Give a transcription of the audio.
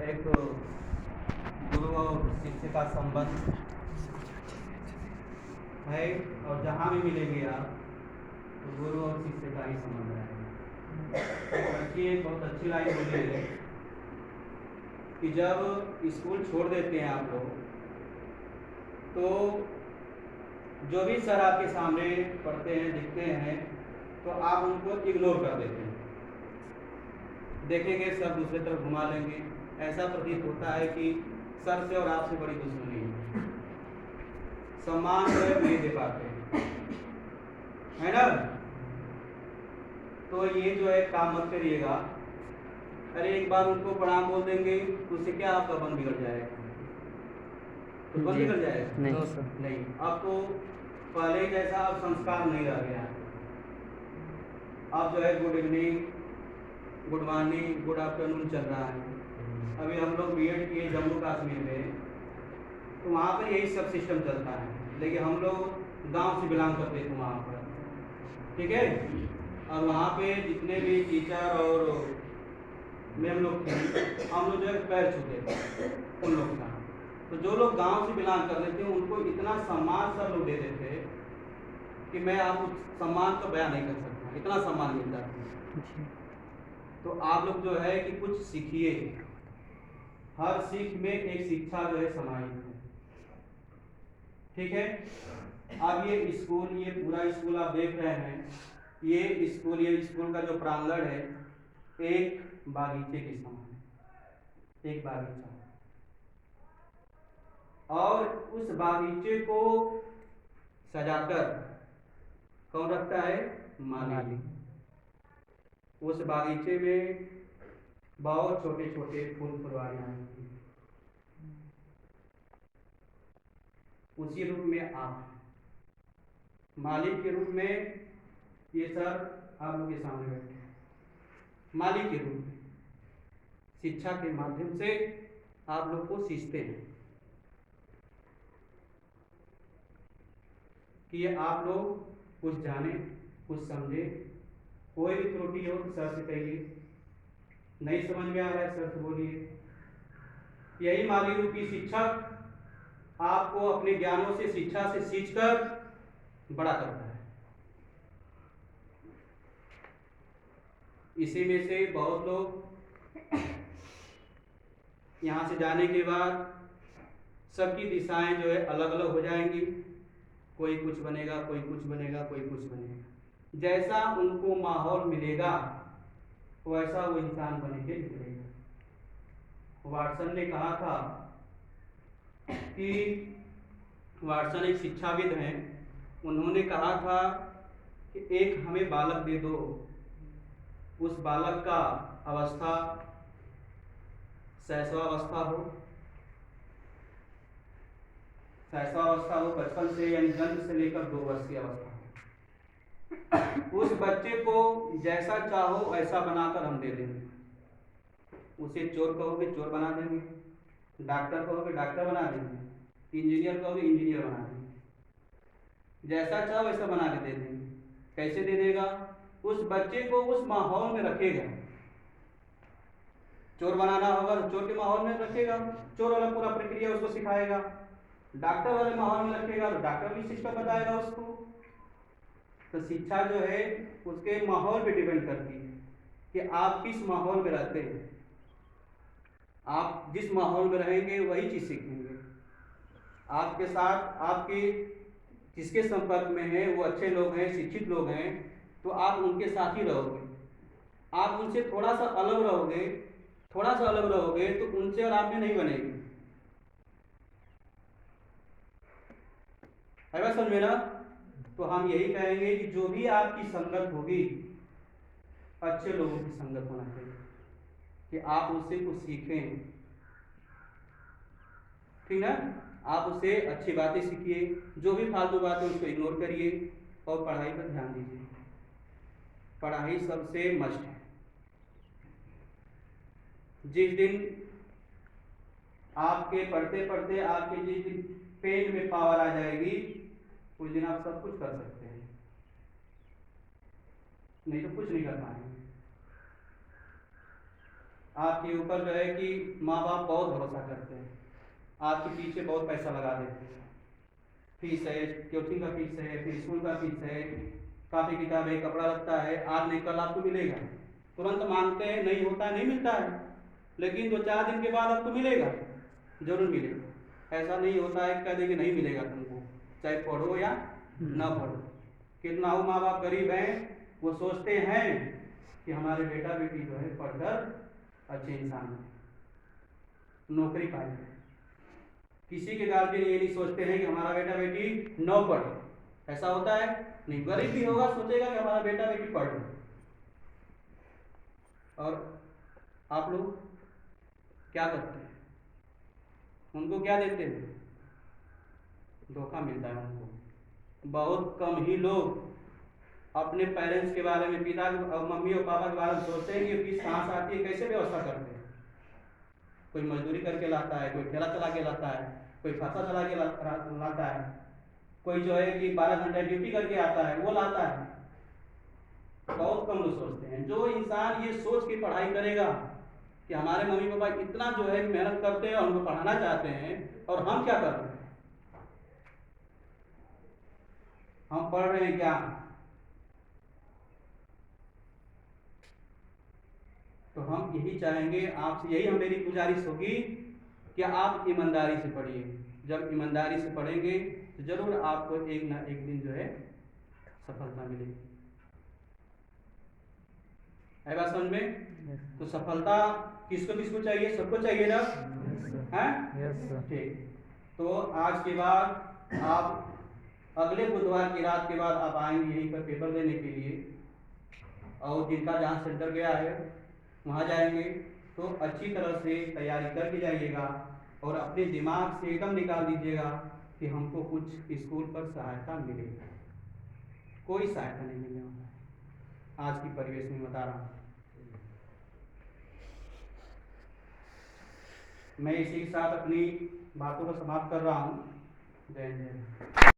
एक गुरु और शिष्य का संबंध है, और जहाँ भी मिलेंगे आप तो गुरु और शिष्य का ही संबंध रहेगा। देखिए, बहुत अच्छी लाइन बोली है कि जब स्कूल छोड़ देते हैं आप लोग, तो जो भी सर आपके सामने पढ़ते हैं दिखते हैं तो आप उनको इग्नोर कर देते हैं। देखेंगे सर दूसरी तरफ घुमा लेंगे, ऐसा प्रतीत होता है कि सर से और आपसे बड़ी दुश्मनी है, सम्मान जो है नहीं दे पाते हैं, है ना। तो ये जो है काम मत करिएगा। अरे एक बार उनको प्रणाम बोल देंगे उससे क्या आपका मन बिगड़ जाएगा? तो मन बिगड़ जाएगा? नहीं। अब तो पहले जैसा अब संस्कार नहीं रह गया। अब जो है good evening, good morning, good afternoon चल रहा है। अभी हम लोग बीएड किए जम्मू कश्मीर में, तो वहाँ पर यही सब सिस्टम चलता है, लेकिन हम लोग गांव से बिलोंग करते थे वहाँ पर, ठीक है। और वहाँ पे जितने भी टीचर और मैम लोग थे, हम लोग जो है पैर छूते थे उन लोग का। तो जो लोग गांव से बिलोंग कर रहे थे उनको इतना सम्मान सब लोग देते थे कि मैं आपको सम्मान तो बयान नहीं कर सकता, इतना सम्मान मिलता था। तो आप लोग जो है कि कुछ सीखिए, हर सीख में एक शिक्षा जो है समाहित है, ठीक है। अब ये स्कूल, ये पूरा स्कूल आप देख रहे हैं, ये स्कूल का जो प्रांगण है एक बागीचे के समान है, एक बागीचा। और उस बागीचे को सजाकर कौन रखता है? माली। उस बागीचे में बहुत छोटे छोटे फूल फुलवारियां होती हैं, उसी रूप में आप मालिक के रूप में ये सर आप लोग के सामने बैठे हैं, मालिक के रूप में शिक्षा के माध्यम से आप लोग को सीखते हैं कि ये आप लोग कुछ जाने, कुछ समझे। कोई भी त्रुटि हो तो सर से कहिए, नहीं समझ में आ रहा है सर से बोलिए। यही माली रूपी शिक्षक आपको अपने ज्ञानों से, शिक्षा से सींचकर बड़ा करता है। इसी में से बहुत लोग यहाँ से जाने के बाद सबकी दिशाएं जो है अलग अलग हो जाएंगी, कोई कुछ बनेगा, कोई कुछ बनेगा, कोई कुछ बनेगा। जैसा उनको माहौल मिलेगा वैसा वो इंसान बन के निकलेगा। वाटसन ने कहा था कि, वाटसन एक शिक्षाविद हैं, उन्होंने कहा था कि एक हमें बालक दे दो, उस बालक का अवस्था शैशवावस्था हो, शैशवावस्था हो बचपन से, यानी जन्म से लेकर 2 वर्ष की अवस्था हो। उस बच्चे को जैसा चाहो ऐसा बनाकर हम दे देंगे। उसे चोर कहोगे चोर बना देंगे, डॉक्टर कहोगे डॉक्टर बना देंगे, इंजीनियर कहोगे इंजीनियर बना देंगे, जैसा चाहो वैसा बना के दे देंगे। कैसे दे देगा? उस बच्चे को उस माहौल में रखेगा। चोर बनाना होगा तो चोर के माहौल में रखेगा, चोर वाला पूरा प्रक्रिया उसको सिखाएगा। डॉक्टर वाले माहौल में रखेगा तो डॉक्टर भी सिस्टम बताएगा उसको। तो शिक्षा जो है उसके माहौल पे डिपेंड करती है कि आप किस माहौल में रहते हैं। आप जिस माहौल में रहेंगे वही चीज़ सीखेंगे। आपके साथ आपके जिसके संपर्क में हैं वो अच्छे लोग हैं, शिक्षित लोग हैं, तो आप उनके साथ ही रहोगे। आप उनसे थोड़ा सा अलग रहोगे, थोड़ा सा अलग रहोगे तो उनसे और आप में नहीं बनेगी। है बात समझ में ना? तो हम यही कहेंगे कि जो भी आपकी संगत होगी अच्छे लोगों की संगत होना चाहिए कि आप उससे कुछ सीखें, ठीक ना। आप उससे अच्छी बातें सीखिए, जो भी फालतू बातें उसको इग्नोर करिए और पढ़ाई पर ध्यान दीजिए। पढ़ाई सबसे मस्ट है। जिस दिन आपके पढ़ते पढ़ते आपके जिस दिन पेट में पावर आ जाएगी उस दिन आप सब कुछ कर सकते हैं, नहीं तो कुछ नहीं कर पाएंगे। आपके ऊपर जो है कि माँ बाप बहुत भरोसा करते हैं, आपके पीछे बहुत पैसा लगा देते हैं, फीस है, कोचिंग का फीस है, फिर स्कूल का फीस है, कापी किताब है, कपड़ा लगता है, आज नहीं कल आपको मिलेगा। तुरंत मांगते हैं, नहीं होता है, नहीं मिलता है, लेकिन 2-4 दिन के बाद आपको मिलेगा, जरूर मिलेगा। ऐसा नहीं होता है कह देंगे नहीं मिलेगा तुमको, चाहे पढ़ो या ना पढ़ो। कितना हो माँ बाप गरीब हैं, वो सोचते हैं कि हमारे बेटा बेटी जो है पढ़कर अच्छे इंसान नौकरी पाए। किसी के गार्जियन ये नहीं सोचते हैं कि हमारा बेटा बेटी न पढ़े, ऐसा होता है नहीं। गरीब भी होगा सोचेगा कि हमारा बेटा बेटी पढ़ ले। और आप लोग क्या करते हैं, उनको क्या देते हैं, धोखा मिलता है उनको। बहुत कम ही लोग अपने पेरेंट्स के बारे में, पिता और मम्मी और पापा के बारे में सोचते हैं कि फीस कहाँ से आती है, कैसे व्यवस्था करते हैं। कोई मजदूरी करके लाता है, कोई ठेला चला के लाता है, कोई फसा चला के लाता है, कोई जो है कि 12 घंटे ड्यूटी करके आता है वो लाता है। बहुत कम लोग सोचते हैं। जो इंसान ये सोच के पढ़ाई करेगा कि हमारे मम्मी पापा इतना जो है मेहनत करते हैं और उनको पढ़ाना चाहते हैं, और हम क्या कर रहे हैं, हम पढ़ रहे हैं क्या? तो हम यही चाहेंगे आपसे, यही मेरी गुजारिश होगी कि आप ईमानदारी से पढ़िए। जब ईमानदारी से पढ़ेंगे तो जरूर आपको एक ना एक दिन जो है सफलता मिलेगी। है बात समझ में? तो सफलता किसको किसको चाहिए, सबको चाहिए ना? हैं? ठीक। तो आज के बाद आप अगले बुधवार की रात के बाद आप आएंगे यहीं पर पेपर देने के लिए, और जिनका जहाँ सेंटर गया है वहाँ जाएंगे। तो अच्छी तरह से तैयारी करके जाइएगा और अपने दिमाग से एकदम निकाल दीजिएगा कि हमको कुछ स्कूल पर सहायता मिलेगी। कोई सहायता नहीं मिलने वाला है आज की परिवेश में, बता रहा हूँ मैं। इसी के साथ अपनी बातों को समाप्त कर रहा हूँ। जय जय।